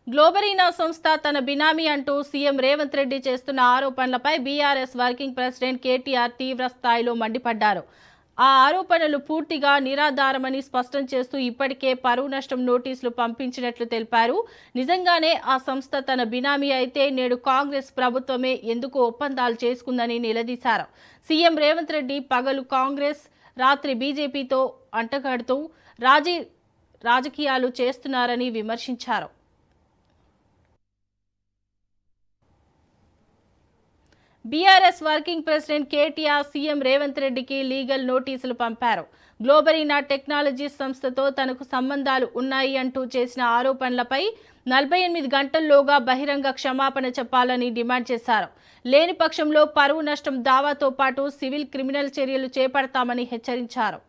గ్లోబరీనా సంస్థ తన బినామీ అంటూ సీఎం రేవంత్ రెడ్డి చేస్తున్న ఆరోపణలపై బీఆర్ఎస్ వర్కింగ్ ప్రెసిడెంట్ కేటీఆర్ తీవ్ర స్థాయిలో మండిపడ్డారు. ఆ ఆరోపణలు పూర్తిగా నిరాధారమని స్పష్టం చేస్తూ ఇప్పటికే పరువు నష్టం నోటీసులు పంపించినట్లు తెలిపారు. నిజంగానే ఆ సంస్థ తన బినామీ అయితే నేడు కాంగ్రెస్ ప్రభుత్వమే ఎందుకు ఒప్పందాలు చేసుకుందని నిలదీశారు. సీఎం రేవంత్ రెడ్డి పగలు కాంగ్రెస్, రాత్రి బీజేపీతో అంటగడుతూ రాజకీయాలు చేస్తున్నారని విమర్శించారు. BRS working president KTR CM Revanth రెడ్డికి లీగల్ నోటీసులు పంపారు. గ్లోబరీనా టెక్నాలజీస్ సంస్థతో తనకు సంబంధాలు ఉన్నాయి అంటూ చేసిన ఆరోపణలపై 48 గంటల్లోగా బహిరంగ క్షమాపణ చెప్పాలని డిమాండ్ చేశారు. లేని పక్షంలో పరువు నష్టం దావాతో పాటు సివిల్, క్రిమినల్ చర్యలు చేపడతామని హెచ్చరించారు.